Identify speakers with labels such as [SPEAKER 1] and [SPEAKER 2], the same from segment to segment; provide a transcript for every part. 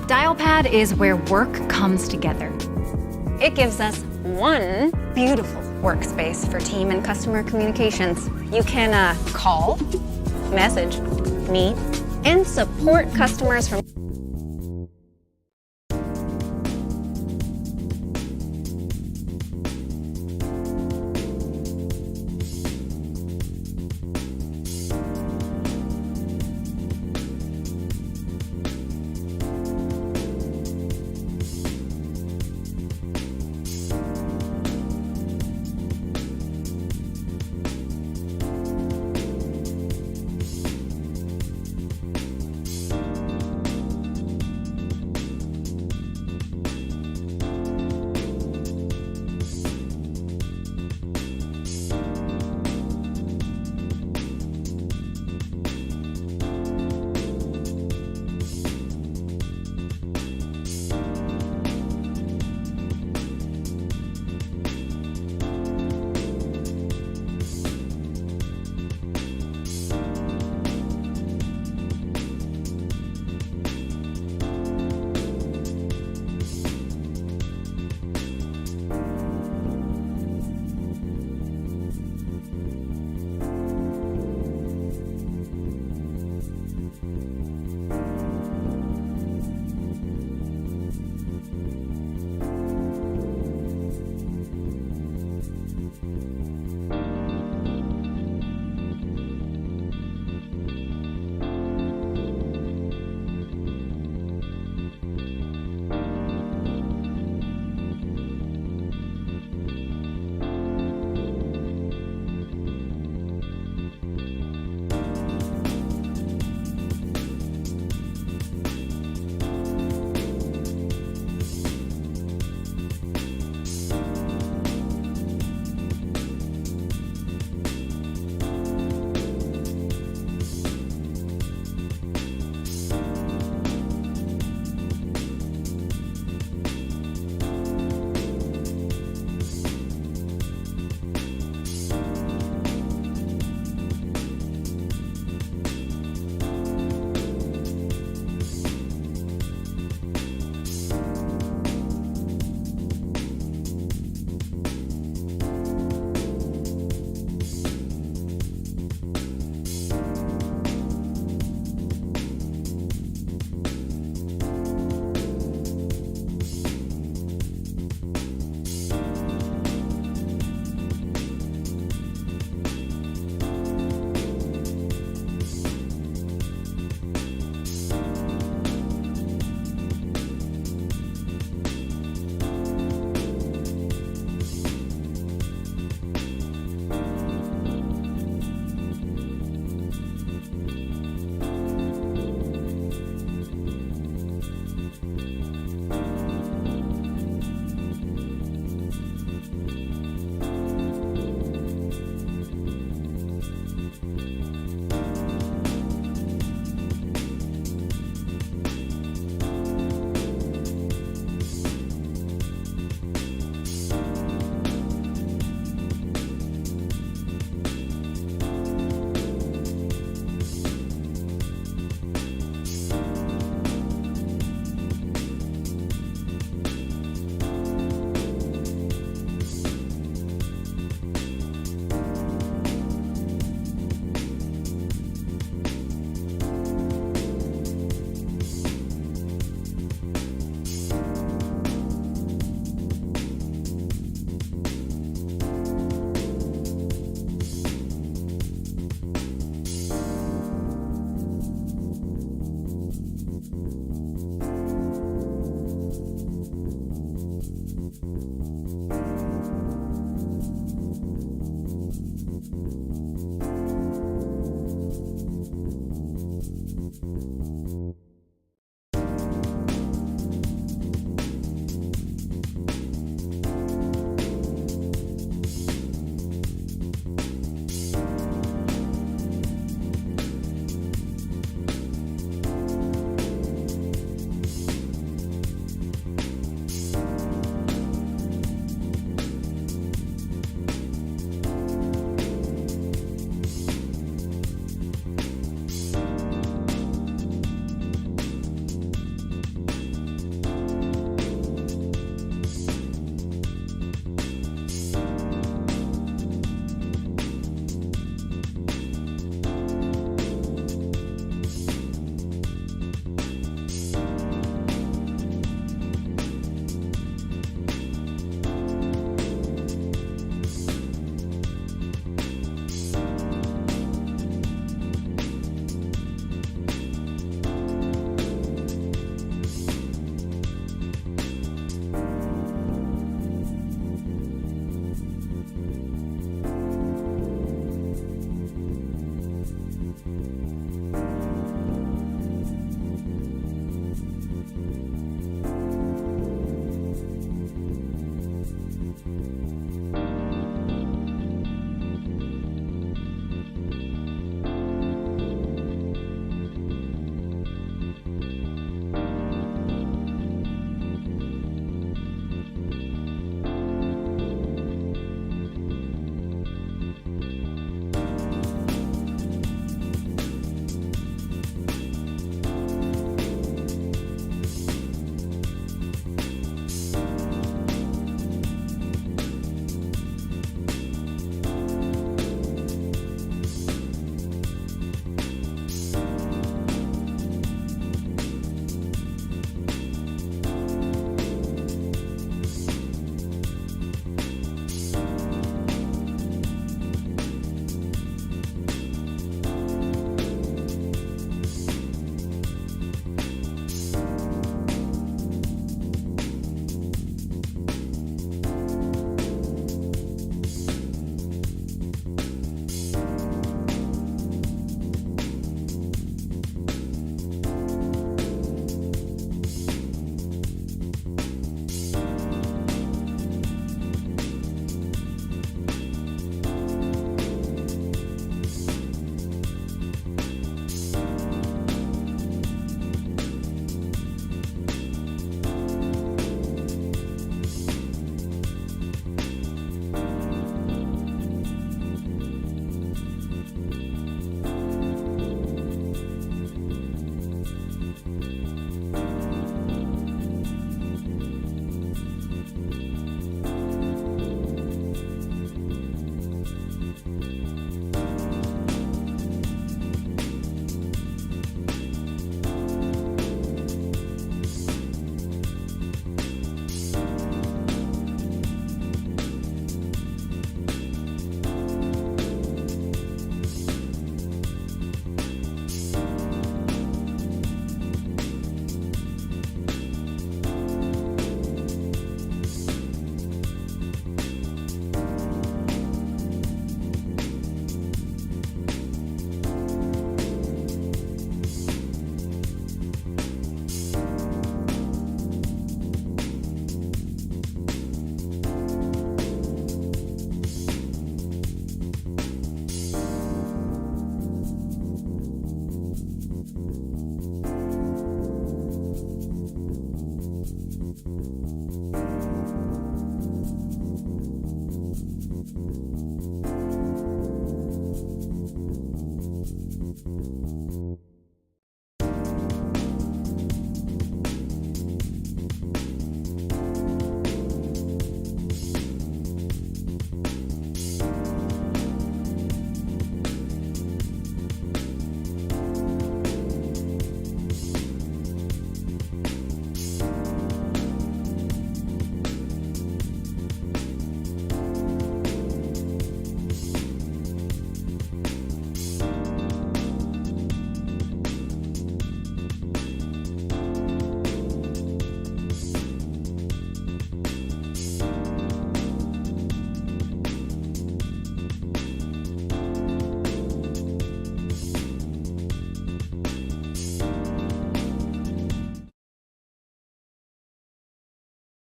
[SPEAKER 1] DialPad is where work comes together. It gives us one beautiful workspace for team and customer communications. You can call, message, meet, and support customers from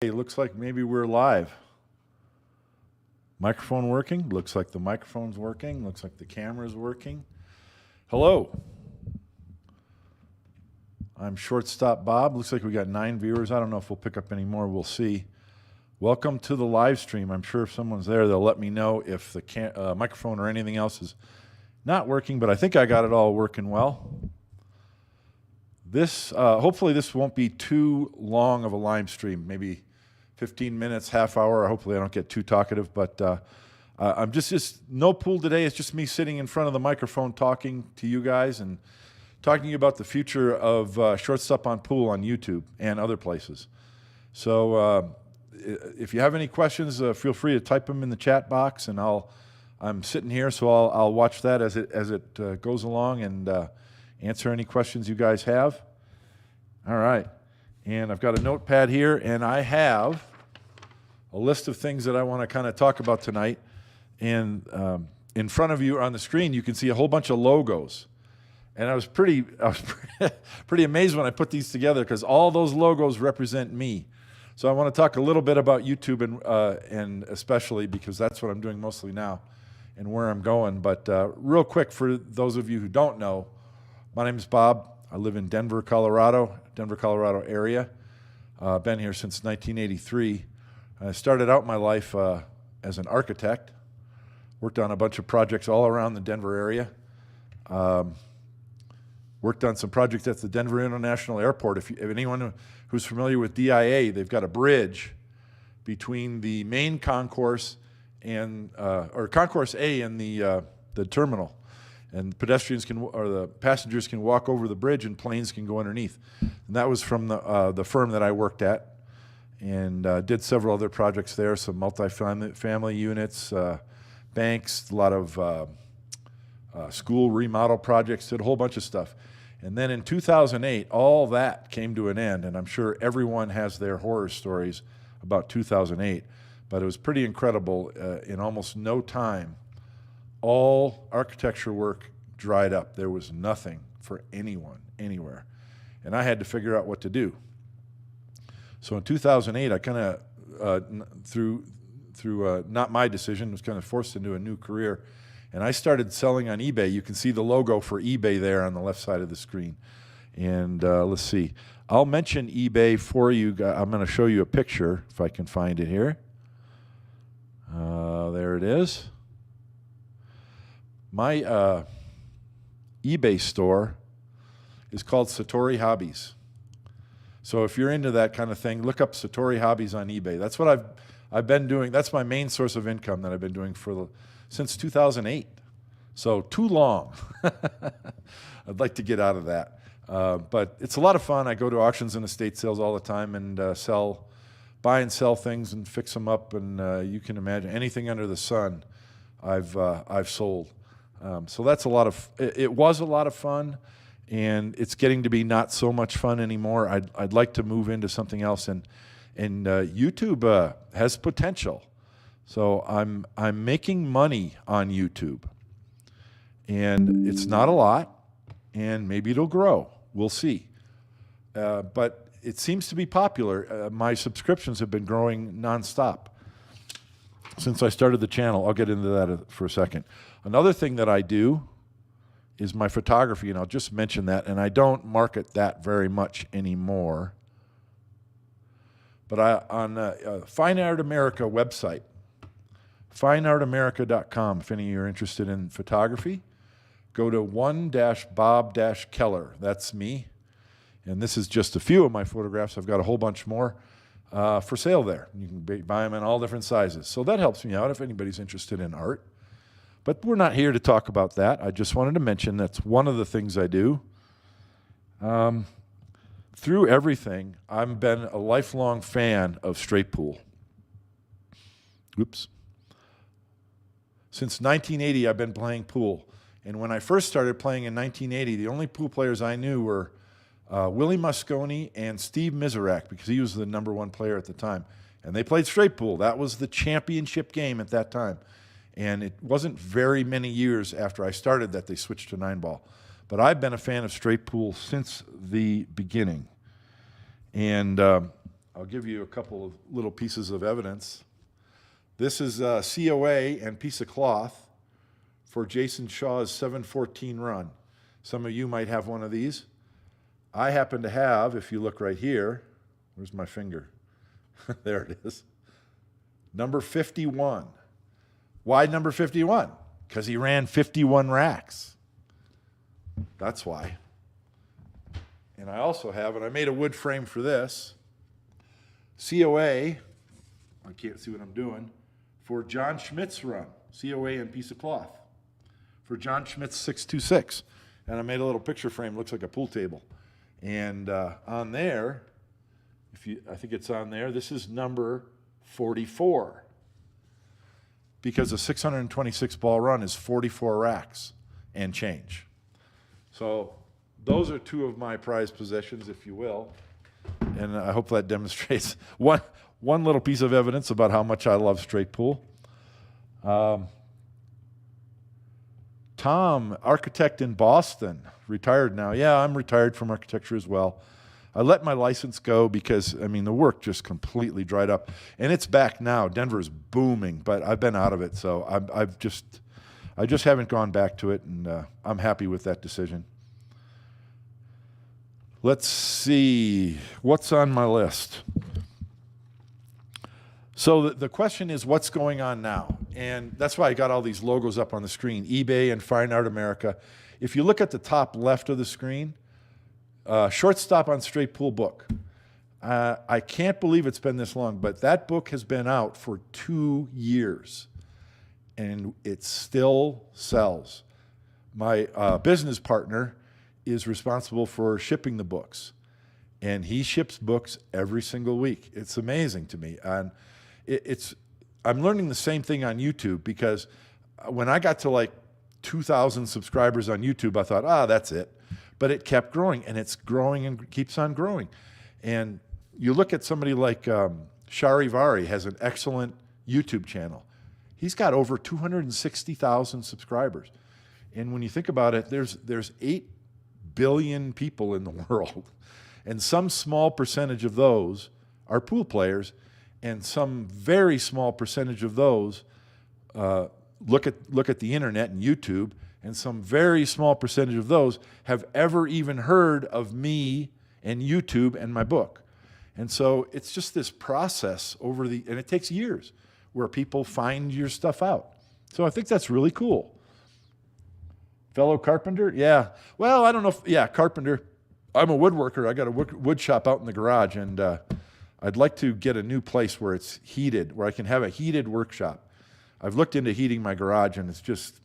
[SPEAKER 2] It looks like maybe we're live. Microphone working? Looks like the microphone's working. Looks like the camera's working. Hello. I'm Shortstop Bob. Looks like we got 9 viewers. I don't know if we'll pick up any more. We'll see. Welcome to the live stream. I'm sure if someone's there, they'll let me know if the microphone or anything else is not working, but I think I got it all working well. Hopefully this won't be too long of a live stream, maybe 15 minutes, half hour. Hopefully I don't get too talkative, but I'm just no pool today. It's just me sitting in front of the microphone talking to you guys and talking to you about the future of Shortstop on Pool on YouTube and other places. So if you have any questions, feel free to type them in the chat box, and I'm sitting here, so I'll watch that as it goes along and answer any questions you guys have. All right, and I've got a notepad here, and I have a list of things that I want to kind of talk about tonight. And in front of you on the screen, you can see a whole bunch of logos. And I was pretty amazed when I put these together, because all those logos represent me. So I want to talk a little bit about YouTube and especially because that's what I'm doing mostly now and where I'm going. But real quick, for those of you who don't know, my name is Bob. I live in Denver, Colorado area. Been here since 1983. I started out my life as an architect. Worked on a bunch of projects all around the Denver area. Worked on some projects at the Denver International Airport. If anyone who's familiar with DIA, they've got a bridge between the main concourse and or concourse A and the terminal, and pedestrians or the passengers can walk over the bridge and planes can go underneath. And that was from the firm that I worked at, and did several other projects there, some multi-family units, banks, a lot of school remodel projects, did a whole bunch of stuff. And then in 2008, all that came to an end, and I'm sure everyone has their horror stories about 2008, but it was pretty incredible. In almost no time, all architecture work dried up. There was nothing for anyone, anywhere. And I had to figure out what to do. So in 2008, I kind of, through not my decision, was kind of forced into a new career. And I started selling on eBay. You can see the logo for eBay there on the left side of the screen. And let's see. I'll mention eBay for you. I'm going to show you a picture, if I can find it here. There it is. My eBay store is called Satori Hobbies. So if you're into that kind of thing, look up Satori Hobbies on eBay. That's what I've been doing. That's my main source of income that I've been doing since 2008. So too long. I'd like to get out of that. But it's a lot of fun. I go to auctions and estate sales all the time and buy and sell things and fix them up. And you can imagine anything under the sun I've sold. So that's it was a lot of fun, and it's getting to be not so much fun anymore. I'd like to move into something else, and YouTube has potential. So I'm making money on YouTube, and it's not a lot, and maybe it'll grow. We'll see. But it seems to be popular. My subscriptions have been growing nonstop since I started the channel. I'll get into that for a second. Another thing that I do is my photography, and I'll just mention that, and I don't market that very much anymore. But on Fine Art America website, fineartamerica.com, if any of you are interested in photography, go to 1-Bob-Keller. That's me. And this is just a few of my photographs. I've got a whole bunch more for sale there. You can buy them in all different sizes. So that helps me out if anybody's interested in art. But we're not here to talk about that. I just wanted to mention that's one of the things I do. Through everything, I've been a lifelong fan of straight pool. Oops. Since 1980, I've been playing pool. And when I first started playing in 1980, the only pool players I knew were Willie Mosconi and Steve Miserak, because he was the #1 player at the time. And they played straight pool. That was the championship game at that time. And it wasn't very many years after I started that they switched to 9-ball. But I've been a fan of straight pool since the beginning. And I'll I'll give you a couple of little pieces of evidence. This is COA and piece of cloth for Jason Shaw's 714 run. Some of you might have one of these. I happen to have, if you look right here, where's my finger? There it is. Number 51. Why number 51? Because he ran 51 racks. That's why. And I also have, and I made a wood frame for this, COA, I can't see what I'm doing, for John Schmidt's run, COA and piece of cloth, for John Schmidt's 626. And I made a little picture frame, looks like a pool table. And on there, I think it's on there, this is number 44. Because a 626 ball run is 44 racks and change. So those are two of my prized possessions, if you will. And I hope that demonstrates one little piece of evidence about how much I love straight pool. Tom, architect in Boston, retired now. Yeah, I'm retired from architecture as well. I let my license go because, I mean, the work just completely dried up. And it's back now. Denver's booming, but I've been out of it. So I just haven't gone back to it, and I'm happy with that decision. Let's see. What's on my list? So the question is, what's going on now? And that's why I got all these logos up on the screen, eBay and Fine Art America. If you look at the top left of the screen, Shortstop on Straight Pool book. I can't believe it's been this long, but that book has been out for 2 years, and it still sells. My business partner is responsible for shipping the books, and he ships books every single week. It's amazing to me. And I'm learning the same thing on YouTube, because when I got to like 2,000 subscribers on YouTube, I thought, that's it. But it kept growing, and it's growing and keeps on growing. And you look at somebody like Charivari has an excellent YouTube channel. He's got over 260,000 subscribers. And when you think about it, there's 8 billion people in the world. And some small percentage of those are pool players, and some very small percentage of those look at the internet and YouTube, and some very small percentage of those have ever even heard of me and YouTube and my book. And so it's just this process and it takes years where people find your stuff out. So I think that's really cool. Fellow carpenter? Yeah. Well, I don't know carpenter. I'm a woodworker. I got a wood shop out in the garage, and I'd like to get a new place where it's heated, where I can have a heated workshop. I've looked into heating my garage, and it's just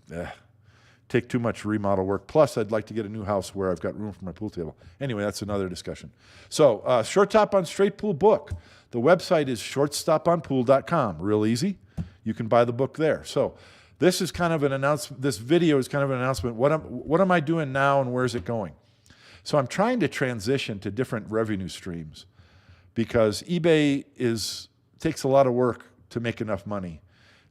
[SPEAKER 2] take too much remodel work. Plus, I'd like to get a new house where I've got room for my pool table. Anyway, that's another discussion. So, Shortstop on Straight Pool book. The website is shortstoponpool.com. Real easy. You can buy the book there. So, this is kind of an announcement. This video is kind of an announcement. What am I doing now, and where is it going? So, I'm trying to transition to different revenue streams, because eBay takes a lot of work to make enough money.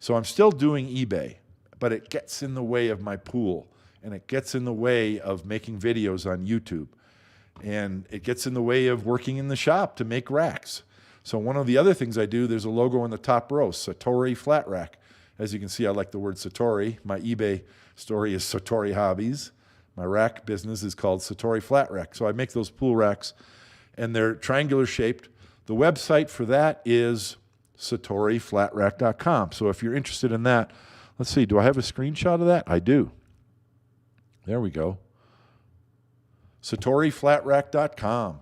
[SPEAKER 2] So, I'm still doing eBay, but it gets in the way of my pool, and it gets in the way of making videos on YouTube, and it gets in the way of working in the shop to make racks. So one of the other things I do, there's a logo in the top row, Satori Flat Rack. As you can see, I like the word Satori. My eBay story is Satori Hobbies. My rack business is called Satori Flat Rack. So I make those pool racks, and they're triangular shaped. The website for that is satoriflatrack.com. So if you're interested in that, let's see, do I have a screenshot of that? I do. There we go. satoriflatrack.com.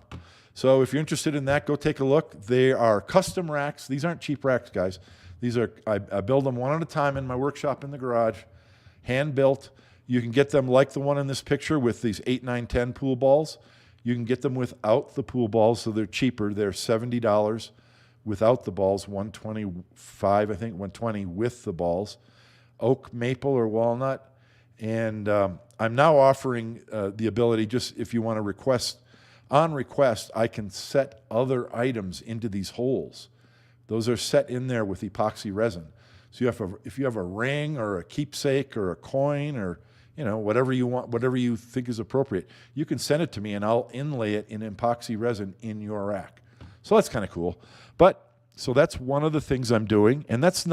[SPEAKER 2] So if you're interested in that, go take a look. They are custom racks. These aren't cheap racks, guys. These are, I build them one at a time in my workshop in the garage, hand built. You can get them like the one in this picture with these 8, 9, 10 pool balls. You can get them without the pool balls, so they're cheaper. They're $70 without the balls, $125, I think, $120 with the balls. Oak, maple, or walnut. And I'm now offering the ability, just if you want to request, on request, I can set other items into these holes. Those are set in there with epoxy resin. So if you have a ring or a keepsake or a coin or whatever you want, whatever you think is appropriate, you can send it to me and I'll inlay it in epoxy resin in your rack. So that's kind of cool. But so that's one of the things I'm doing, and that's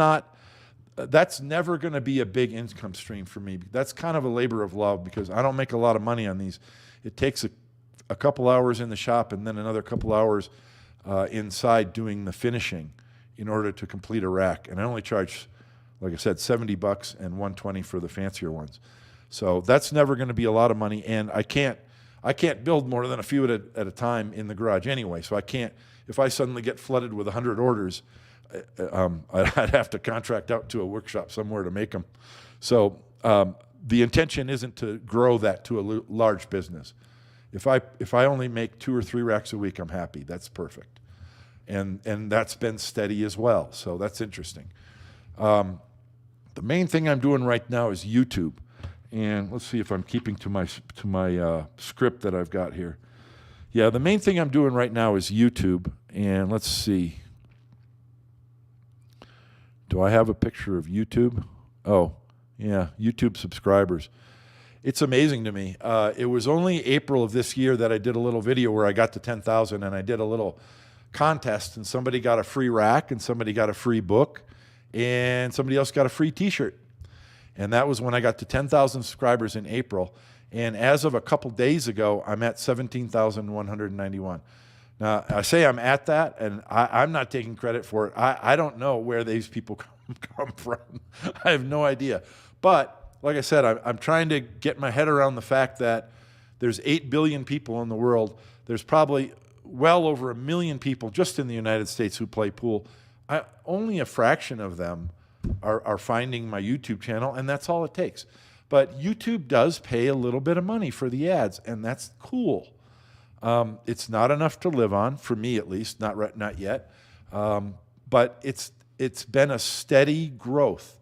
[SPEAKER 2] never going to be a big income stream for me. That's kind of a labor of love because I don't make a lot of money on these. It takes a couple hours in the shop and then another couple hours inside doing the finishing in order to complete a rack. And I only charge, like I said, $70 and $120 for the fancier ones. So that's never going to be a lot of money, and I can't build more than a few at a time in the garage anyway. So I can't. If I suddenly get flooded with 100 orders, I'd have to contract out to a workshop somewhere to make them. So the intention isn't to grow that to a large business. If I only make 2 or 3 racks a week, I'm happy. That's perfect, and that's been steady as well. So that's interesting. The main thing I'm doing right now is YouTube. And let's see if I'm keeping to my script that I've got here. Yeah, the main thing I'm doing right now is YouTube. And let's see. Do I have a picture of YouTube? Oh, yeah, YouTube subscribers. It's amazing to me. It was only April of this year that I did a little video where I got to 10,000, and I did a little contest, and somebody got a free rack, and somebody got a free book, and somebody else got a free T-shirt. And that was when I got to 10,000 subscribers in April. And as of a couple days ago, I'm at 17,191. Now, I say I'm at that, and I'm not taking credit for it. I don't know where these people come from. I have no idea. But, like I said, I'm trying to get my head around the fact that there's 8 billion people in the world. There's probably well over 1 million people just in the United States who play pool. Only a fraction of them are finding my YouTube channel, and that's all it takes. But YouTube does pay a little bit of money for the ads, and that's cool. It's not enough to live on, for me at least, not yet. But it's been a steady growth.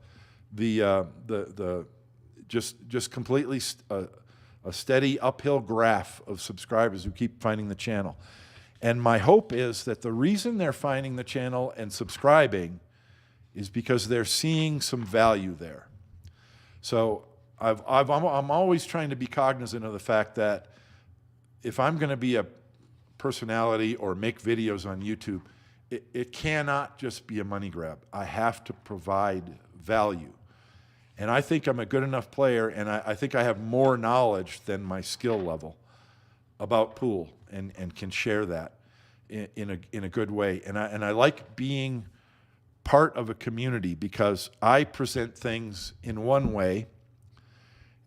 [SPEAKER 2] Just completely a steady uphill graph of subscribers who keep finding the channel. And my hope is that the reason they're finding the channel and subscribing is because they're seeing some value there. So I'm always trying to be cognizant of the fact that if I'm going to be a personality or make videos on YouTube, it cannot just be a money grab. I have to provide value. And I think I'm a good enough player, and I think I have more knowledge than my skill level about pool and can share that in a good way. And I like being part of a community because I present things in one way,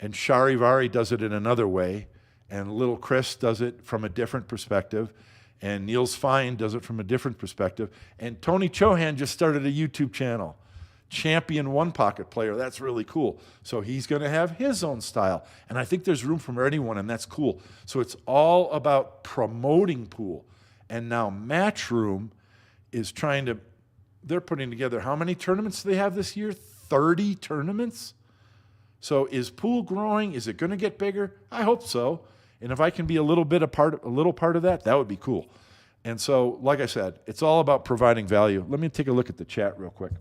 [SPEAKER 2] and Charivari does it in another way, and Little Chris does it from a different perspective, and Niels Fine does it from a different perspective, and Tony Chohan just started a YouTube channel, champion one pocket player. That's really cool. So he's going to have his own style, and I think there's room for anyone, and that's cool. So it's all about promoting pool, and now Matchroom is trying to. They're putting together, how many tournaments do they have this year? 30 tournaments? So is pool growing? Is it going to get bigger? I hope so. And if I can be a little part of that, that would be cool. And so, like I said, it's all about providing value. Let me take a look at the chat real quick.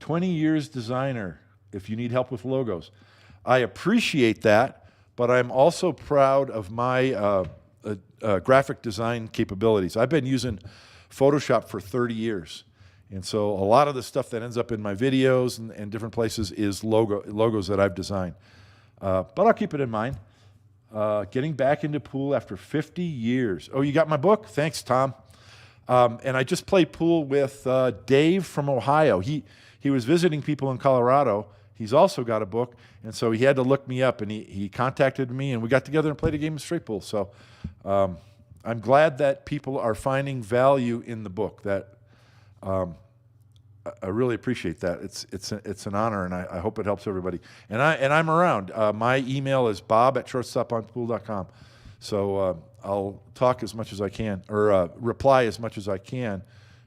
[SPEAKER 2] 20 years designer, if you need help with logos. I appreciate that, but I'm also proud of my graphic design capabilities. I've been using Photoshop for 30 years. And so a lot of the stuff that ends up in my videos and different places is logos that I've designed. But I'll keep it in mind. Getting back into pool after 50 years. Oh, you got my book? Thanks, Tom. And I just played pool with Dave from Ohio. He was visiting people in Colorado. He's also got a book, and so he had to look me up, and he contacted me, and we got together and played a game of straight pool. So I'm glad that people are finding value in the book. That I really appreciate that. It's an honor, and I hope it helps everybody. And I'm around. My email is bob@shortstoponpool.com. So I'll talk as much as I can, or reply as much as I can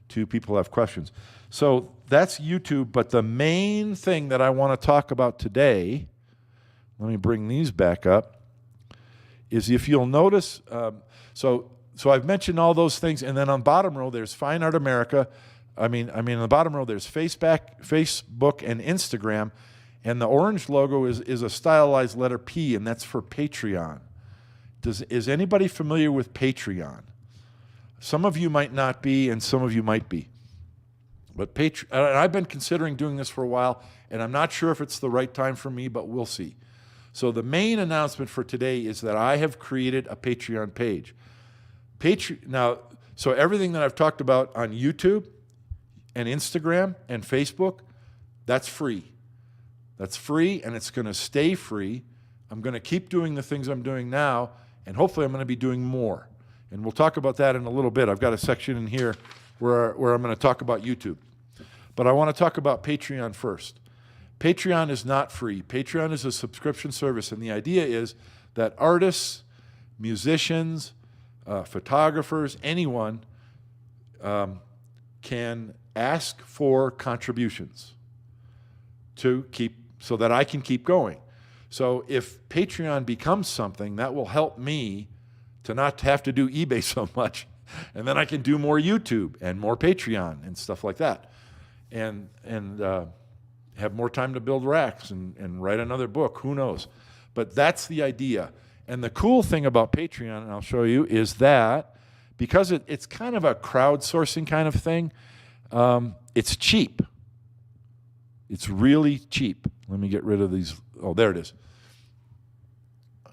[SPEAKER 2] to people who have questions. So that's YouTube, but the main thing that I want to talk about today, let me bring these back up, is if you'll notice, so I've mentioned all those things, and then on bottom row there's Fine Art America. I mean on the bottom row there's Facebook and Instagram, and the orange logo is a stylized letter P, and that's for Patreon. Is anybody familiar with Patreon? Some of you might not be, and some of you might be. But I've been considering doing this for a while, and I'm not sure if it's the right time for me, but we'll see. So the main announcement for today is that I have created a Patreon page. Now, so everything that I've talked about on YouTube and Instagram and Facebook, that's free. That's free, and it's going to stay free. I'm going to keep doing the things I'm doing now, and hopefully I'm going to be doing more. And we'll talk about that in a little bit. I've got a section in here where I'm going to talk about YouTube. But I want to talk about Patreon first. Patreon is not free. Patreon is a subscription service, and the idea is that artists, musicians, photographers, anyone can ask for contributions so that I can keep going. So if Patreon becomes something, that will help me to not have to do eBay so much, and then I can do more YouTube and more Patreon and stuff like that, and have more time to build racks and write another book. Who knows? But that's the idea. And the cool thing about Patreon, and I'll show you, is that because it's kind of a crowdsourcing kind of thing, it's cheap. It's really cheap. Let me get rid of these. Oh, there it is.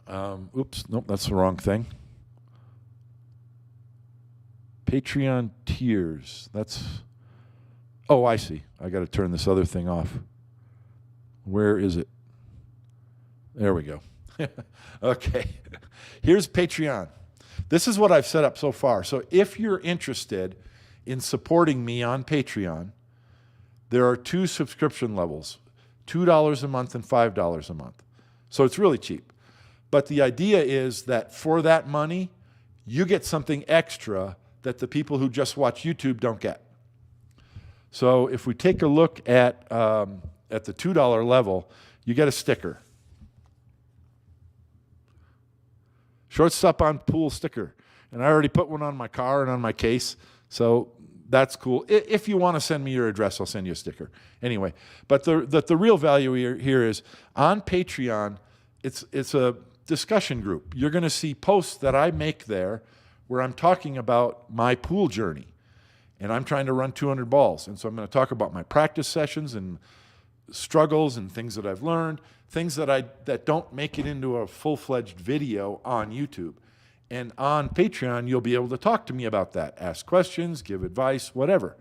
[SPEAKER 2] Oops, nope, that's the wrong thing. Patreon tiers. Oh, I see. I got to turn this other thing off. Where is it? There we go. Okay. Here's Patreon. This is what I've set up so far. So if you're interested in supporting me on Patreon, there are 2 subscription levels, $2 a month and $5 a month. So it's really cheap. But the idea is that for that money, you get something extra that the people who just watch YouTube don't get. So if we take a look at the $2 level, you get a sticker. Shortstop on Pool sticker. And I already put one on my car and on my case, so that's cool. If you want to send me your address, I'll send you a sticker. Anyway, but the real value here is on Patreon, it's a discussion group. You're going to see posts that I make there where I'm talking about my pool journey. And I'm trying to run 200 balls. And so I'm going to talk about my practice sessions and struggles and things that I've learned, things that don't make it into a full-fledged video on YouTube. And on Patreon, you'll be able to talk to me about that, ask questions, give advice, whatever.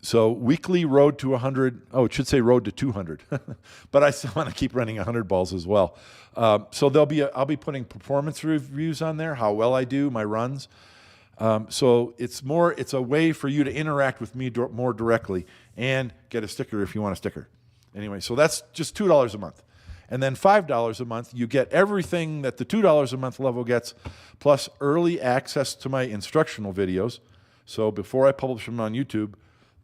[SPEAKER 2] So weekly road to 100. Oh, it should say road to 200. But I still want to keep running 100 balls as well. So I'll be putting performance reviews on there, how well I do, my runs. So it's a way for you to interact with me more directly and get a sticker if you want a sticker. Anyway, so that's just $2 a month. And then $5 a month, you get everything that the $2 a month level gets, plus early access to my instructional videos. So before I publish them on YouTube,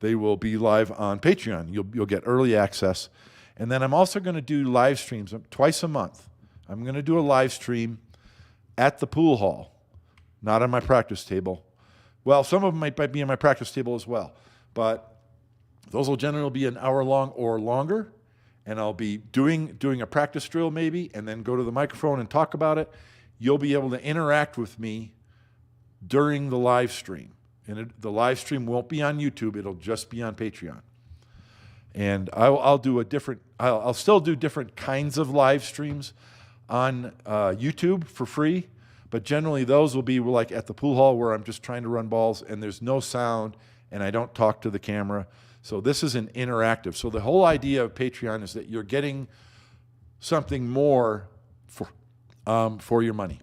[SPEAKER 2] they will be live on Patreon. You'll get early access. And then I'm also going to do live streams twice a month. I'm going to do a live stream at the pool hall, not on my practice table. Well, some of them might be on my practice table as well. But those will generally be an hour long or longer. And I'll be doing a practice drill maybe, and then go to the microphone and talk about it. You'll be able to interact with me during the live stream. And the live stream won't be on YouTube. It'll just be on Patreon. And I'll still do different kinds of live streams on YouTube for free. But generally those will be like at the pool hall where I'm just trying to run balls and there's no sound and I don't talk to the camera. So this is an interactive. So the whole idea of Patreon is that you're getting something more for your money.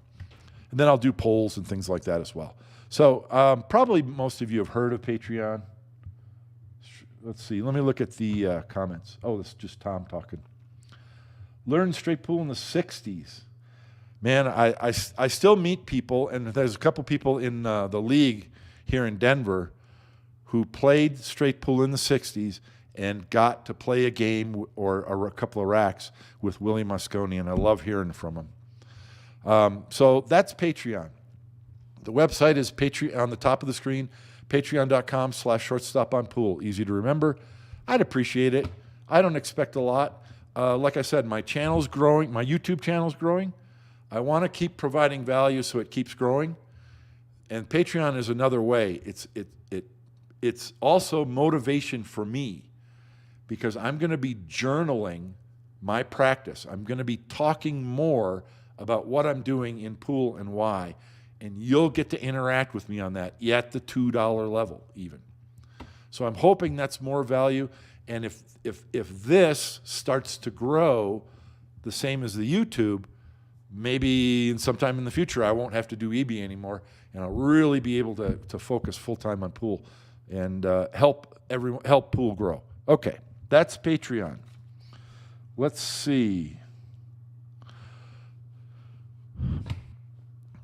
[SPEAKER 2] And then I'll do polls and things like that as well. So probably most of you have heard of Patreon. Let's see. Let me look at the comments. Oh, this is just Tom talking. Learned straight pool in the 60s. Man, I still meet people, and there's a couple people in the league here in Denver who played straight pool in the 60s and got to play a game or a couple of racks with Willie Mosconi, and I love hearing from him. So that's Patreon. The website is Patreon on the top of the screen, patreon.com/shortstoponpool. Easy to remember. I'd appreciate it. I don't expect a lot. Like I said, my channel's growing. My YouTube channel's growing. I want to keep providing value so it keeps growing. And Patreon is another way. It's also motivation for me because I'm going to be journaling my practice. I'm going to be talking more about what I'm doing in pool and why. And you'll get to interact with me on that at the $2 level even. So I'm hoping that's more value. And if this starts to grow the same as the YouTube, maybe sometime in the future I won't have to do EB anymore, and I'll really be able to focus full-time on pool and help pool grow. Okay, that's Patreon. Let's see.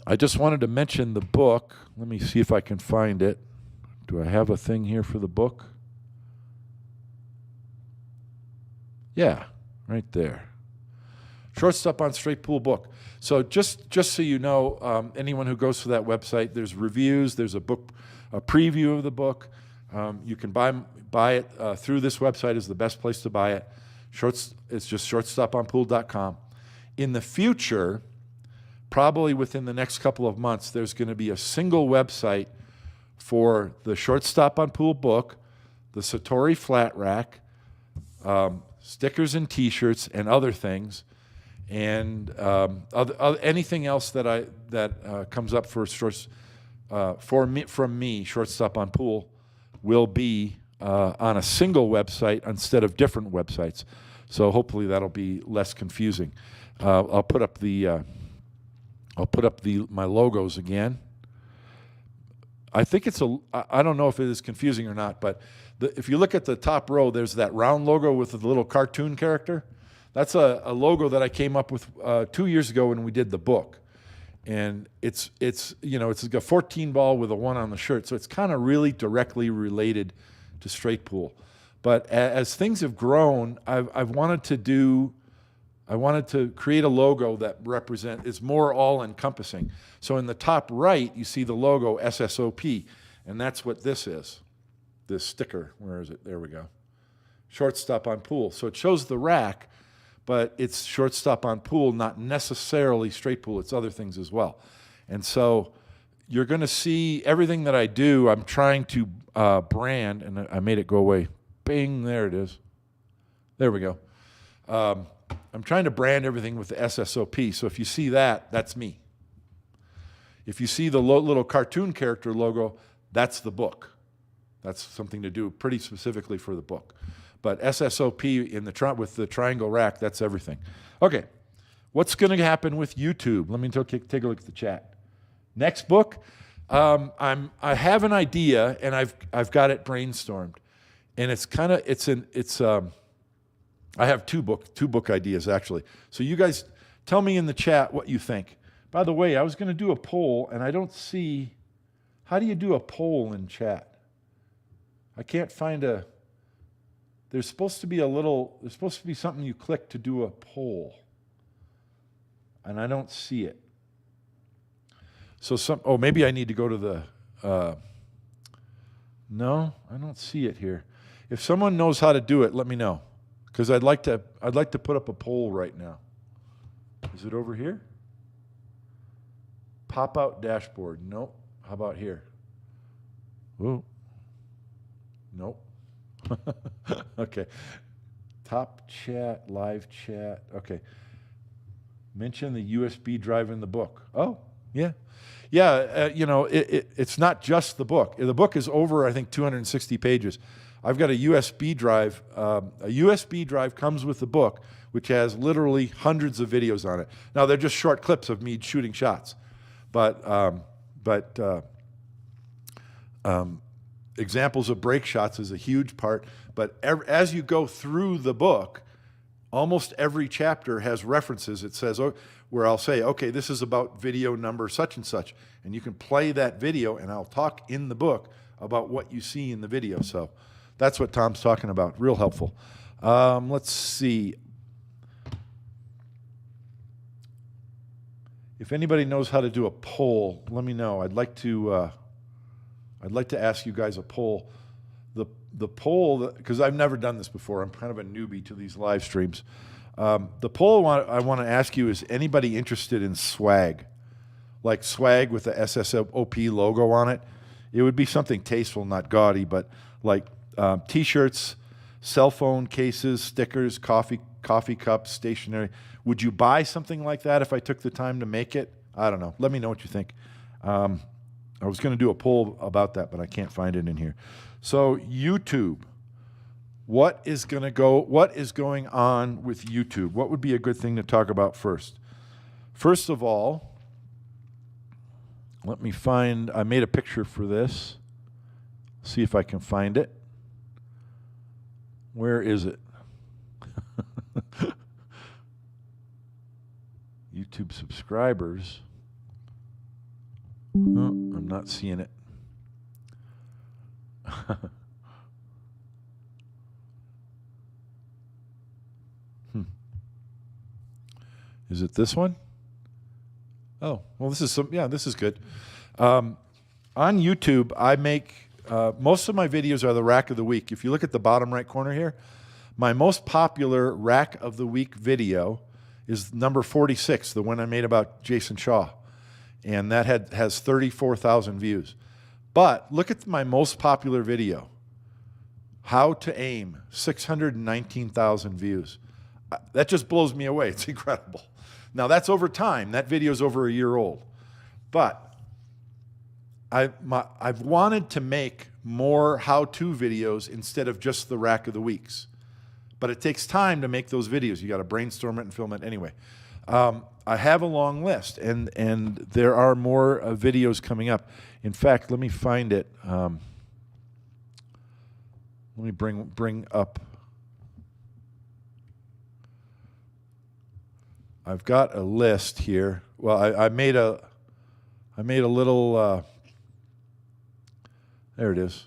[SPEAKER 2] I just wanted to mention the book. Let me see if I can find it. Do I have a thing here for the book? Yeah, right there. Shortstop on Straight Pool book. So just so you know, anyone who goes to that website, there's reviews, there's a preview of the book. You can buy it through this website is the best place to buy it. It's just shortstoponpool.com. In the future, probably within the next couple of months, there's going to be a single website for the Shortstop on Pool book, the Satori flat rack, stickers and T-shirts and other things, and anything else that comes up for from me, Shortstop on Pool, will be on a single website instead of different websites. So hopefully that'll be less confusing. I'll put up my logos again. I think I don't know if it is confusing or not, but if you look at the top row, there's that round logo with the little cartoon character. That's a logo that I came up with 2 years ago when we did the book. And it's like a 14 ball with a 1 on the shirt. So it's kind of really directly related to straight pool. But as things have grown, I wanted to create a logo that is more all-encompassing. So in the top right, you see the logo SSOP, and that's what this is, this sticker. Where is it? There we go. Shortstop on Pool. So it shows the rack, but it's Shortstop on Pool, not necessarily straight pool. It's other things as well. And so you're going to see everything that I do, I'm trying to brand, and I made it go away. Bing, there it is. There we go. I'm trying to brand everything with the SSOP. So if you see that, that's me. If you see the little cartoon character logo, that's the book. That's something to do pretty specifically for the book. But SSOP with the triangle rack, that's everything. Okay, what's going to happen with YouTube? Let me take a look at the chat. Next book, I have an idea and I've got it brainstormed, and I have two book ideas actually. So you guys tell me in the chat what you think. By the way, I was going to do a poll and I don't see. How do you do a poll in chat? I can't find a. There's supposed to be something you click to do a poll, and I don't see it. So maybe I need to go to the. No, I don't see it here. If someone knows how to do it, let me know, because I'd like to put up a poll right now. Is it over here? Pop out dashboard. Nope. How about here? Whoa. Nope. Okay. Top chat, live chat. Okay. Mention the USB drive in the book. Oh, yeah. Yeah, it's not just the book. The book is over, I think, 260 pages. I've got a USB drive. A USB drive comes with the book, which has literally hundreds of videos on it. Now, they're just short clips of me shooting shots. But examples of break shots is a huge part. But as you go through the book, almost every chapter has references. It says, where I'll say, okay, this is about video number such and such. And you can play that video, and I'll talk in the book about what you see in the video. So that's what Tom's talking about. Real helpful. Let's see. If anybody knows how to do a poll, let me know. I'd like to ask you guys a poll. The poll, because I've never done this before. I'm kind of a newbie to these live streams. The poll I want to ask you is anybody interested in swag? Like swag with the SSOP logo on it. It would be something tasteful, not gaudy, but like T-shirts, cell phone cases, stickers, coffee cups, stationery. Would you buy something like that if I took the time to make it? I don't know. Let me know what you think. I was going to do a poll about that, but I can't find it in here. So YouTube. What is going on with YouTube? What would be a good thing to talk about first? First of all, let me find, I made a picture for this. See if I can find it. Where is it? YouTube subscribers. Oh, I'm not seeing it. Is it this one? Oh, well, this is this is good. On YouTube, I make, most of my videos are the Rack of the Week. If you look at the bottom right corner here, my most popular Rack of the Week video is number 46, the one I made about Jason Shaw. And that has 34,000 views. But look at my most popular video, How to Aim, 619,000 views. That just blows me away. It's incredible. Now, that's over time. That video is over a year old. But I've wanted to make more how-to videos instead of just the Rack of the Weeks. But it takes time to make those videos. You got to brainstorm it and film it anyway. I have a long list, and there are more videos coming up. In fact, let me find it. Let me bring up. I've got a list here. Well, I made a little. There it is.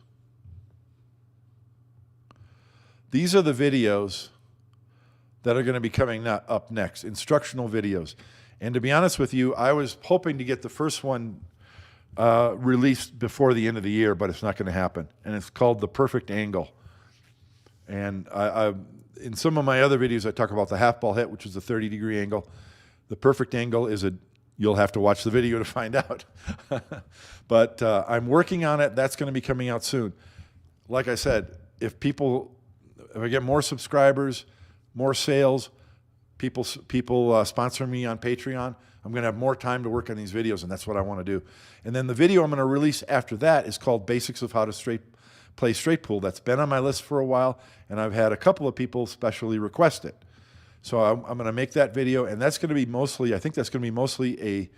[SPEAKER 2] These are the videos that are going to be coming up next, instructional videos. And to be honest with you, I was hoping to get the first one released before the end of the year, but it's not going to happen. And it's called The Perfect Angle. And in some of my other videos, I talk about the half ball hit, which is a 30-degree angle. The perfect angle is you'll have to watch the video to find out. But I'm working on it. That's going to be coming out soon. Like I said, if I get more subscribers, more sales, people sponsor me on Patreon, I'm going to have more time to work on these videos, and that's what I want to do. And then the video I'm going to release after that is called Basics of How to Play Straight Pool. That's been on my list for a while, and I've had a couple of people specially request it. So I'm going to make that video, and that's going to be mostly, I think that's going to be mostly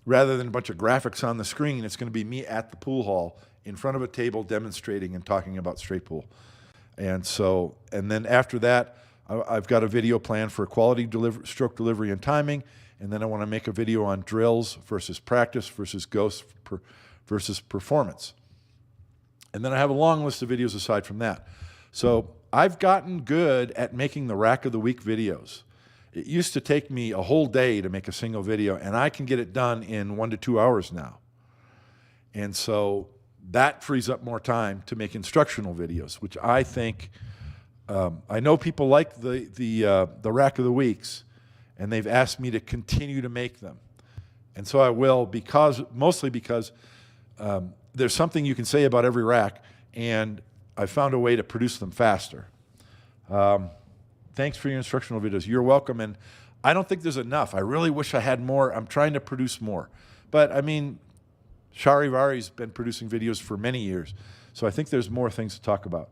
[SPEAKER 2] rather than a bunch of graphics on the screen, it's going to be me at the pool hall in front of a table demonstrating and talking about straight pool. And then after that, I've got a video plan for quality stroke delivery and timing, and then I want to make a video on drills versus practice versus ghost versus performance. And then I have a long list of videos aside from that. So I've gotten good at making the Rack of the Week videos. It used to take me a whole day to make a single video, and I can get it done in 1 to 2 hours now. And so that frees up more time to make instructional videos, which I think, I know people like the Rack of the Weeks, and they've asked me to continue to make them. And so I will, mostly because there's something you can say about every rack, and I found a way to produce them faster. Thanks for your instructional videos. You're welcome. And I don't think there's enough. I really wish I had more. I'm trying to produce more. But I mean, Charivari's been producing videos for many years. So I think there's more things to talk about.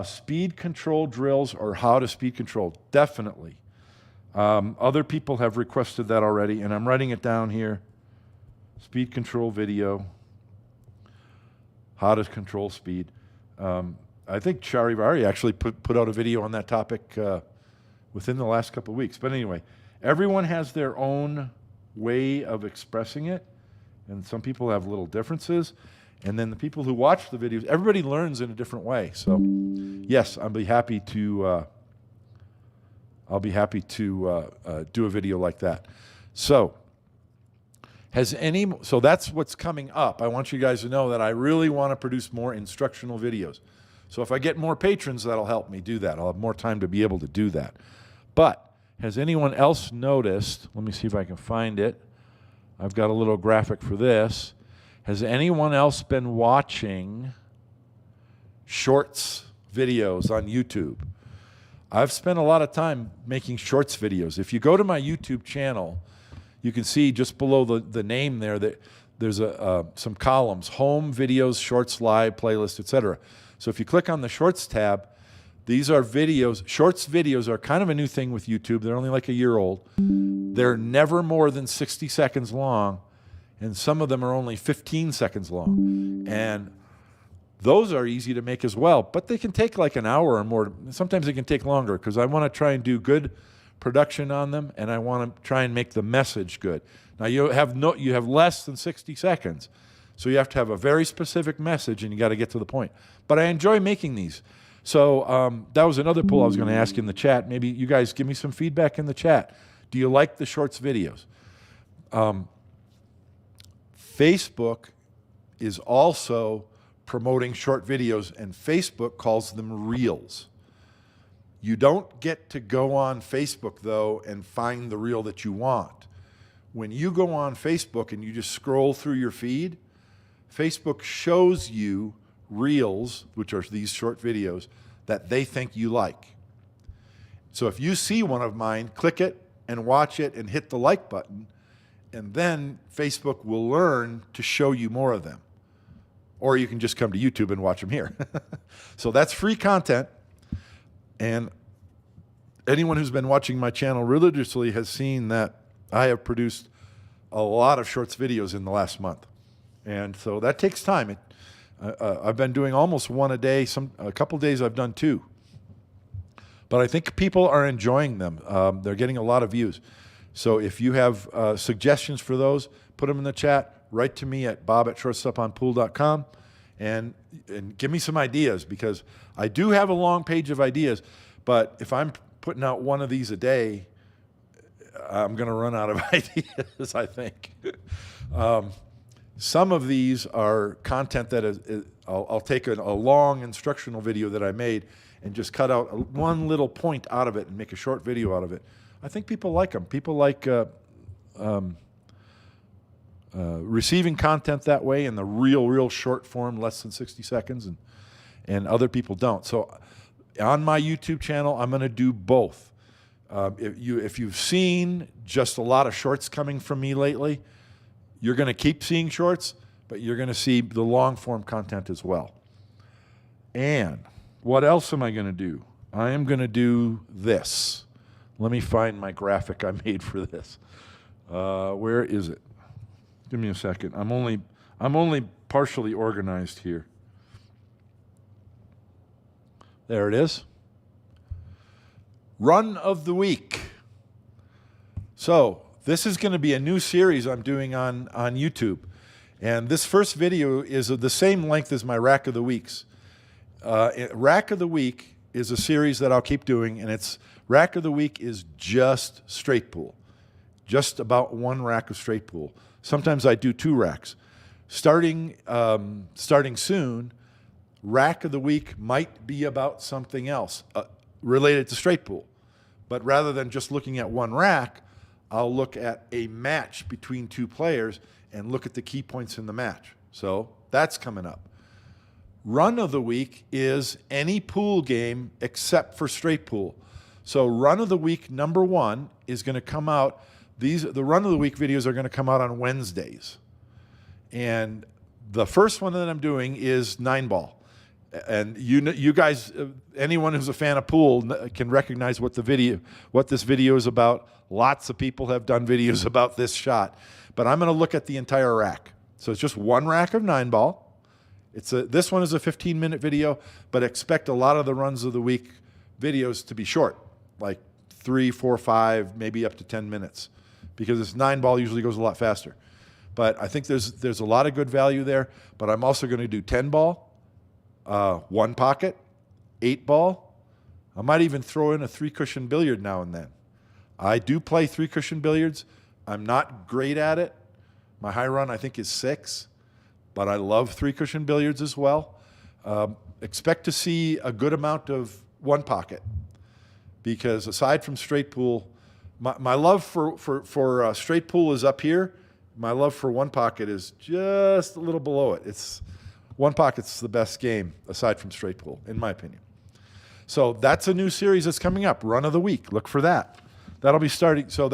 [SPEAKER 2] Speed control drills or how to speed control. Definitely. Other people have requested that already, and I'm writing it down here. Speed control video. How to control speed. I think Charivari actually put out a video on that topic within the last couple of weeks. But anyway, everyone has their own way of expressing it, and some people have little differences. And then the people who watch the videos, everybody learns in a different way. So, yes, I'll be happy to do a video like that. So that's what's coming up. I want you guys to know that I really want to produce more instructional videos. So if I get more patrons, that'll help me do that. I'll have more time to be able to do that. But has anyone else noticed, let me see if I can find it. I've got a little graphic for this. Has anyone else been watching shorts videos on YouTube? I've spent a lot of time making shorts videos. If you go to my YouTube channel, you can see just below the name there that there's some columns: home, videos, shorts, live, playlist, etc. So if you click on the shorts tab, these are videos. Shorts videos are kind of a new thing with YouTube. They're only like a year old. They're never more than 60 seconds long, and some of them are only 15 seconds long. And those are easy to make as well, but they can take like an hour or more. Sometimes they can take longer because I want to try and do good production on them, and I want to try and make the message good. Now you have less than 60 seconds, so you have to have a very specific message, and you got to get to the point. But I enjoy making these. So that was another poll I was going to ask in the chat. Maybe you guys give me some feedback in the chat. Do you like the shorts videos? Facebook is also promoting short videos, and Facebook calls them reels. You don't get to go on Facebook, though, and find the reel that you want. When you go on Facebook and you just scroll through your feed, Facebook shows you reels, which are these short videos, that they think you like. So if you see one of mine, click it and watch it and hit the like button, and then Facebook will learn to show you more of them. Or you can just come to YouTube and watch them here. So that's free content. And anyone who's been watching my channel religiously has seen that I have produced a lot of shorts videos in the last month. And so that takes time. I've been doing almost one a day. A couple days I've done two. But I think people are enjoying them. They're getting a lot of views. So if you have suggestions for those, put them in the chat. Write to me at bob@shortstoponpool.com and give me some ideas, because I do have a long page of ideas, but if I'm putting out one of these a day, I'm going to run out of ideas, I think. Some of these are content that I'll take a long instructional video that I made and just cut out one little point out of it and make a short video out of it. I think people like them. People like receiving content that way in the real short form, less than 60 seconds, and other people don't. So on my YouTube channel, I'm going to do both. If you've seen just a lot of shorts coming from me lately, you're going to keep seeing shorts, but you're going to see the long form content as well. And what else am I going to do? I am going to do this. Let me find my graphic I made for this. Where is it? Give me a second. I'm only partially organized here. There it is. Run of the week. So this is going to be a new series I'm doing on YouTube. And this first video is of the same length as my Rack of the Weeks. Rack of the Week is a series that I'll keep doing, and it's Rack of the Week is just straight pool. Just about one rack of straight pool. Sometimes I do two racks. Starting soon, Rack of the Week might be about something else related to straight pool. But rather than just looking at one rack, I'll look at a match between two players and look at the key points in the match. So that's coming up. Run of the Week is any pool game except for straight pool. So Run of the Week number 1 is going to come out. The Run of the Week videos are going to come out on Wednesdays. And the first one that I'm doing is 9-ball. And you guys, anyone who's a fan of pool can recognize what this video is about. Lots of people have done videos about this shot. But I'm going to look at the entire rack. So it's just one rack of 9-ball. This one is a 15-minute video, but expect a lot of the Runs of the Week videos to be short, like 3, 4, 5, maybe up to 10 minutes, because this 9-ball usually goes a lot faster. But I think there's a lot of good value there. But I'm also going to do 10-ball, 1 pocket, 8-ball. I might even throw in a 3-cushion billiard now and then. I do play 3-cushion billiards. I'm not great at it. My high run, I think, is 6. But I love 3-cushion billiards as well. expect to see a good amount of one pocket, because aside from straight pool, my love for straight pool is up here. My love for one pocket is just a little below it. It's one pocket's the best game aside from straight pool, in my opinion. So that's a new series that's coming up. Run of the week. Look for that. That'll be starting. So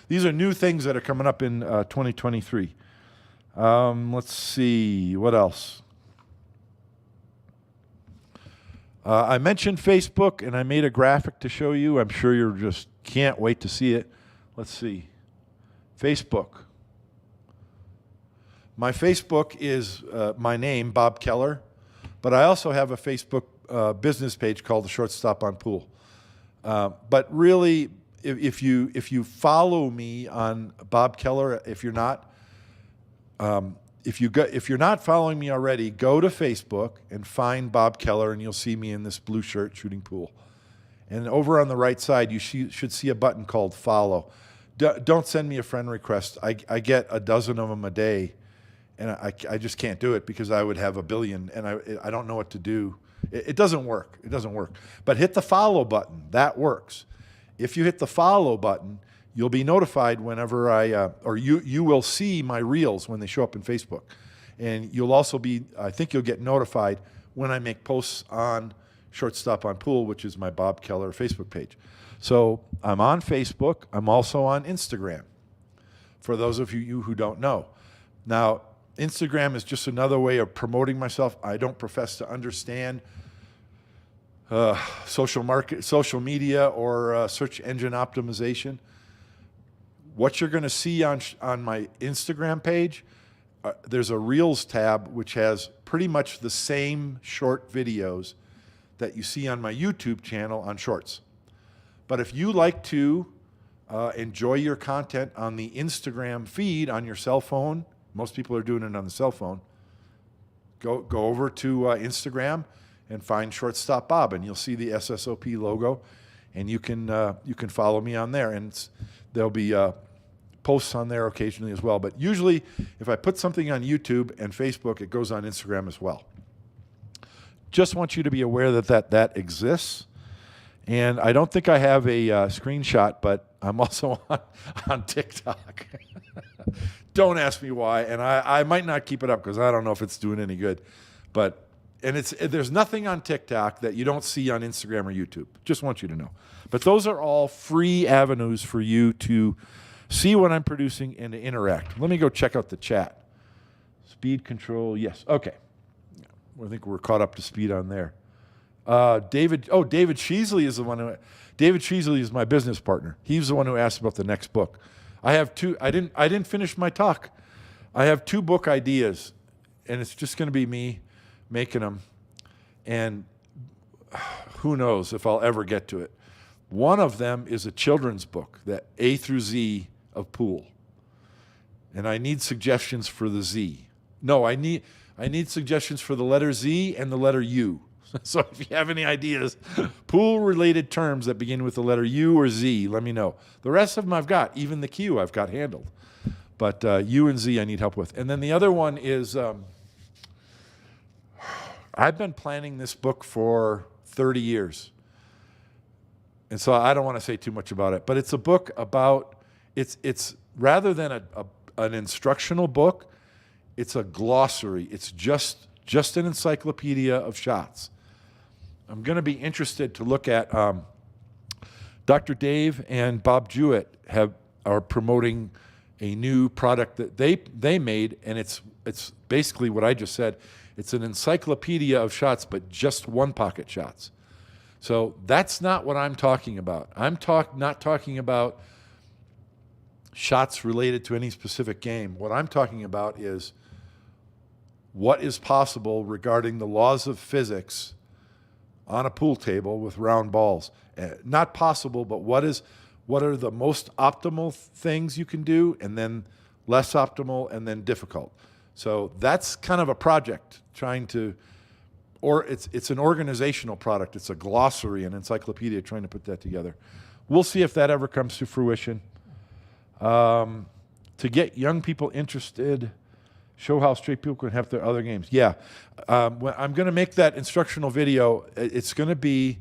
[SPEAKER 2] these are new things that are coming up in 2023. Let's see what else. I mentioned Facebook, and I made a graphic to show you. I'm sure you just can't wait to see it. Let's see. Facebook. My Facebook is my name, Bob Keller, but I also have a Facebook business page called the Shortstop on Pool. But really, if you follow me on Bob Keller, if you're not following me already, go to Facebook and find Bob Keller, and you'll see me in this blue shirt shooting pool. And over on the right side, you should see a button called Follow. Don't send me a friend request. I get a dozen of them a day, and I just can't do it because I would have a billion, and I don't know what to do. It doesn't work. It doesn't work. But hit the follow button. That works. If you hit the follow button, you'll be notified whenever or you will see my reels when they show up in Facebook. And you'll also I think you'll get notified when I make posts on Shortstop on Pool, which is my Bob Keller Facebook page. So I'm on Facebook. I'm also on Instagram, for those of you who don't know. Now, Instagram is just another way of promoting myself. I don't profess to understand social media or search engine optimization. What you're going to see on my Instagram page, there's a Reels tab which has pretty much the same short videos that you see on my YouTube channel on Shorts. But if you like to enjoy your content on the Instagram feed on your cell phone, most people are doing it on the cell phone, go over to Instagram and find Shortstop Bob, and you'll see the SSOP logo, and you can follow me on there, and there'll be posts on there occasionally as well. But usually, if I put something on YouTube and Facebook, it goes on Instagram as well. Just want you to be aware that exists. And I don't think I have a screenshot, but I'm also on TikTok. Don't ask me why, and I might not keep it up because I don't know if it's doing any good. There's nothing on TikTok that you don't see on Instagram or YouTube. Just want you to know. But those are all free avenues for you to see what I'm producing and to interact. Let me go check out the chat. Speed control, yes. Okay. I think we're caught up to speed on there. David Sheasley is the one David Sheasley is my business partner. He's the one who asked about the next book. I have two. I didn't finish my talk. I have 2 book ideas, and it's just going to be me making them. And who knows if I'll ever get to it. One of them is a children's book, that A through Z of pool. And I need suggestions for the Z. No, I need suggestions for the letter Z and the letter U. So if you have any ideas, pool-related terms that begin with the letter U or Z, let me know. The rest of them I've got. Even the Q I've got handled. But U and Z I need help with. And then the other one is, I've been planning this book for 30 years. And so I don't want to say too much about it. But it's a book about, it's rather than an instructional book, it's a glossary. It's just an encyclopedia of shots. I'm going to be interested to look at Dr. Dave and Bob Jewett are promoting a new product that they made, and it's basically what I just said. It's an encyclopedia of shots, but just one pocket shots. So that's not what I'm talking about. I'm not talking about shots related to any specific game. What I'm talking about is what is possible regarding the laws of physics on a pool table with round balls. Not possible, but what are the most optimal things you can do, and then less optimal, and then difficult. So that's kind of a project it's an organizational product. It's a glossary, an encyclopedia, trying to put that together. We'll see if that ever comes to fruition. To get young people interested, Show how straight pool can help their other games. Yeah. I'm going to make that instructional video. It's going to be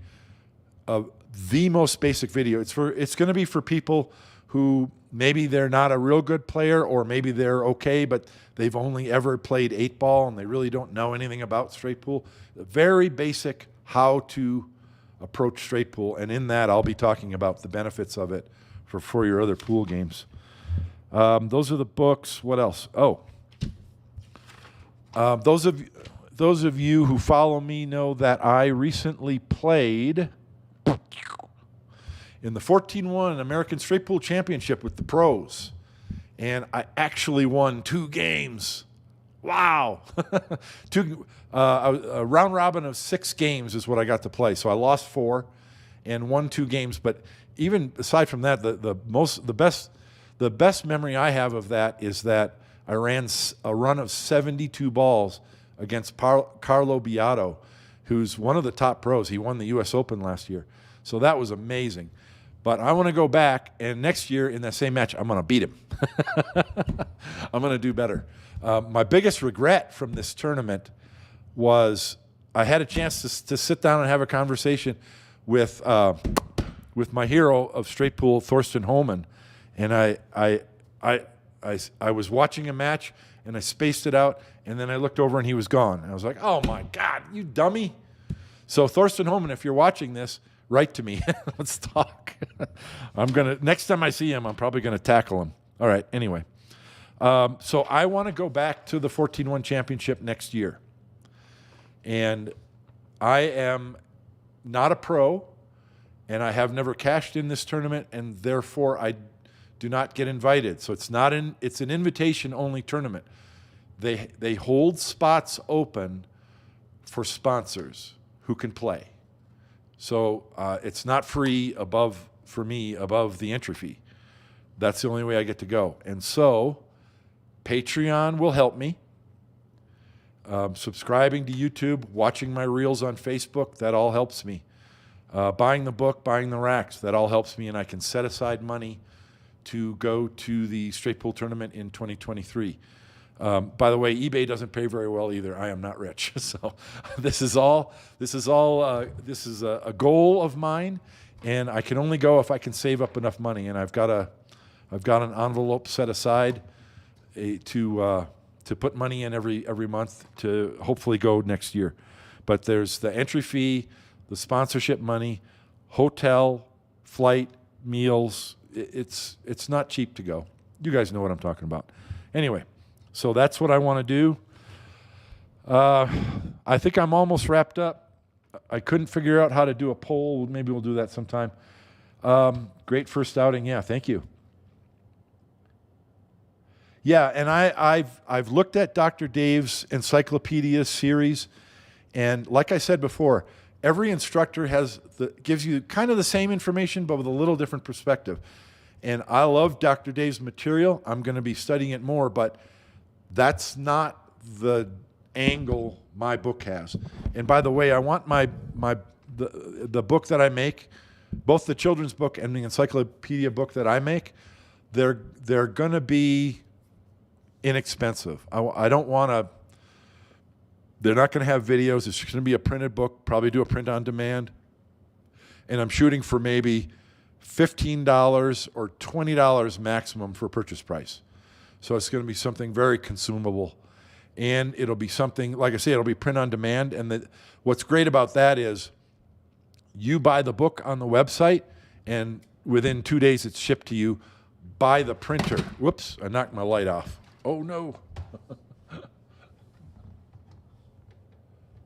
[SPEAKER 2] the most basic video. It's going to be for people who maybe they're not a real good player, or maybe they're okay, but they've only ever played 8-ball and they really don't know anything about straight pool. Very basic how to approach straight pool. And in that, I'll be talking about the benefits of it for your other pool games. Those are the books. What else? Oh. Those of you who follow me know that I recently played in the 14-1 American Straight Pool Championship with the pros, and I actually won 2 games. Wow! A round robin of 6 games is what I got to play. So I lost 4 and won 2 games. But even aside from that, the best memory I have of that is that I ran a run of 72 balls against Carlo Beato, who's one of the top pros. He won the U.S. Open last year. So that was amazing. But I want to go back, and next year in that same match, I'm going to beat him. I'm going to do better. My biggest regret from this tournament was I had a chance to sit down and have a conversation with my hero of straight pool, Thorsten Holman, and I was watching a match, and I spaced it out, and then I looked over, and he was gone. And I was like, oh, my God, you dummy. So, Thorsten Holman, if you're watching this, write to me. Let's talk. Next time I see him, I'm probably going to tackle him. All right, anyway. So I want to go back to the 14-1 championship next year. And I am not a pro, and I have never cashed in this tournament, and therefore I do not get invited. So it's an invitation-only tournament. They hold spots open for sponsors who can play. So it's not free for me above the entry fee. That's the only way I get to go. And so Patreon will help me. Subscribing to YouTube, watching my reels on Facebook, that all helps me. Buying the book, buying the racks, that all helps me, and I can set aside money to go to the straight pool tournament in 2023. By the way, eBay doesn't pay very well either. I am not rich, so this is a goal of mine, and I can only go if I can save up enough money. And I've got an envelope set aside to put money in every month to hopefully go next year. But there's the entry fee, the sponsorship money, hotel, flight, meals. It's not cheap to go. You guys know what I'm talking about. Anyway, so that's what I want to do. I think I'm almost wrapped up. I couldn't figure out how to do a poll. Maybe we'll do that sometime. Great first outing. Yeah, thank you. Yeah, and I've looked at Dr. Dave's encyclopedia series, and like I said before, every instructor gives you kind of the same information, but with a little different perspective. And I love Dr. Dave's material. I'm going to be studying it more, but that's not the angle my book has. And by the way, I want the book that I make, both the children's book and the encyclopedia book that I make, they're going to be inexpensive. I don't want to. They're not going to have videos. It's going to be a printed book. Probably do a print on demand. And I'm shooting for maybe $15 or $20 maximum for purchase price. So it's going to be something very consumable. And it'll be something, like I say, it'll be print on demand. And what's great about that is you buy the book on the website, and within 2 days it's shipped to you by the printer. Whoops, I knocked my light off. Oh, no.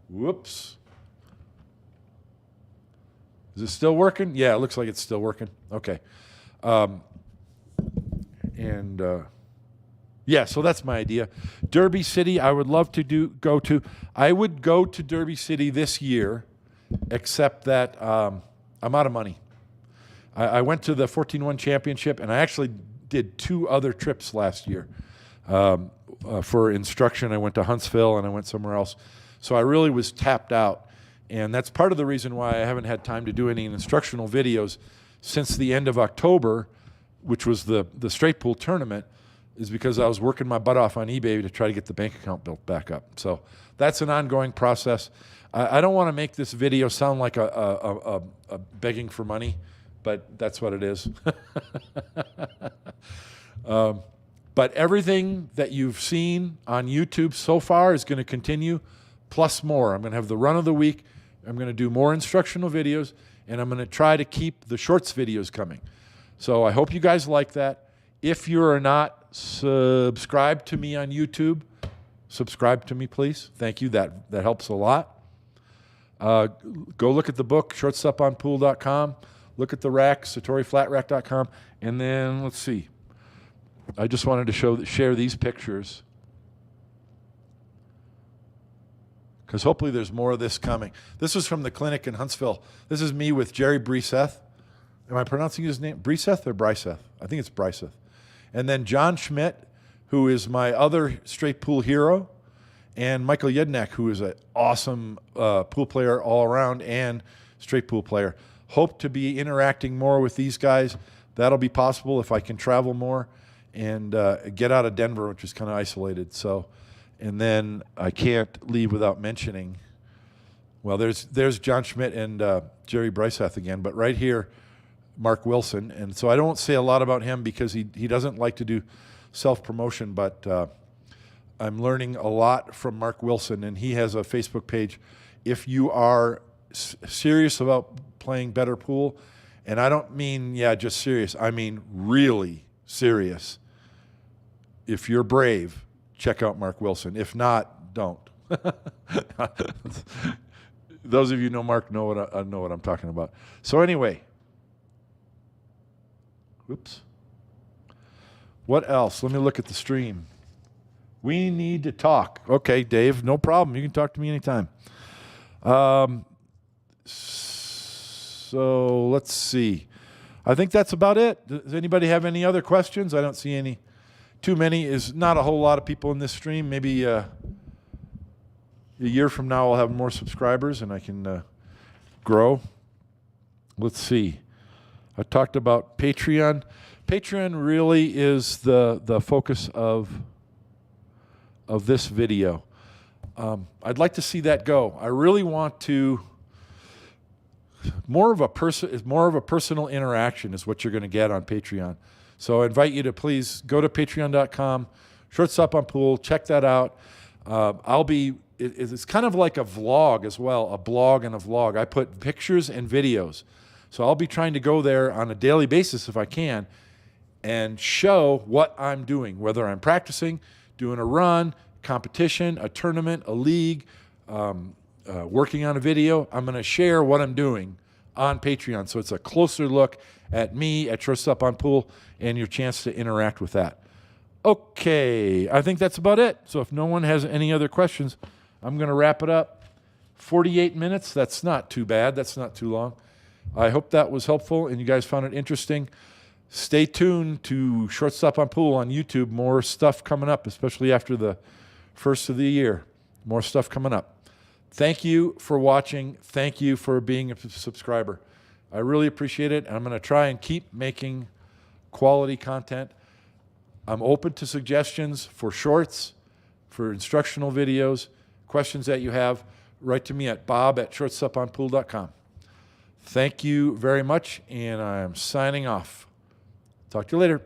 [SPEAKER 2] Whoops. Is it still working? Yeah, it looks like it's still working. Okay. Yeah, so that's my idea. Derby City, I would love to go to. I would go to Derby City this year, except that I'm out of money. I went to the 14-1 championship, and I actually did 2 other trips last year. For instruction, I went to Huntsville, and I went somewhere else. So I really was tapped out. And that's part of the reason why I haven't had time to do any instructional videos since the end of October, which was the straight pool tournament. is because I was working my butt off on eBay to try to get the bank account built back up. So that's an ongoing process. I don't want to make this video sound like a begging for money, but that's what it is. But everything that you've seen on YouTube so far is going to continue, plus more. I'm going to have the run of the week. I'm going to do more instructional videos, and I'm going to try to keep the shorts videos coming. So I hope you guys like that. If you are not subscribed to me on YouTube, subscribe to me, please. Thank you. That helps a lot. Go look at the book, shortstoponpool.com. Look at the rack, satoriflatrack.com. And then, let's see. I just wanted to share these pictures, because hopefully there's more of this coming. This is from the clinic in Huntsville. This is me with Jerry Briseth. Am I pronouncing his name? Briseth or Briseth? I think it's Briseth. And then John Schmidt, who is my other straight pool hero, and Michael Yednak, who is an awesome pool player all around and straight pool player. Hope to be interacting more with these guys. That'll be possible if I can travel more and get out of Denver, which is kind of isolated. So, and then I can't leave without mentioning, well, there's John Schmidt and Jerry Briseth again, but right here, Mark Wilson. And so I don't say a lot about him because he doesn't like to do self-promotion, but I'm learning a lot from Mark Wilson, and he has a Facebook page. If you are serious about playing better pool, and I don't mean, just serious, I mean really serious. If you're brave, check out Mark Wilson. If not, don't. Those of you who know Mark know what I'm talking about. So anyway, whoops. What else? Let me look at the stream. We need to talk. Okay, Dave, no problem. You can talk to me anytime. So let's see. I think that's about it. Does anybody have any other questions? I don't see any. Too many is not a whole lot of people in this stream. Maybe a year from now I'll have more subscribers and I can grow. Let's see. I talked about Patreon. Patreon really is the focus of this video. I'd like to see that go. I really want to. More of a personal interaction is what you're going to get on Patreon. So I invite you to please go to patreon.com, Shortstop on Pool, check that out. It's kind of like a vlog as well, a blog and a vlog. I put pictures and videos. So I'll be trying to go there on a daily basis if I can and show what I'm doing, whether I'm practicing, doing a run, competition, a tournament, a league, working on a video. I'm going to share what I'm doing on Patreon. So it's a closer look at me, at Shortstop on Pool, and your chance to interact with that. Okay, I think that's about it. So if no one has any other questions, I'm going to wrap it up. 48 minutes, that's not too bad. That's not too long. I hope that was helpful and you guys found it interesting. Stay tuned to Shortstop on Pool on YouTube. More stuff coming up, especially after the first of the year. More stuff coming up. Thank you for watching. Thank you for being a subscriber. I really appreciate it. And I'm going to try and keep making quality content. I'm open to suggestions for shorts, for instructional videos, questions that you have. Write to me at bob@shortstoponpool.com. Thank you very much, and I'm signing off. Talk to you later.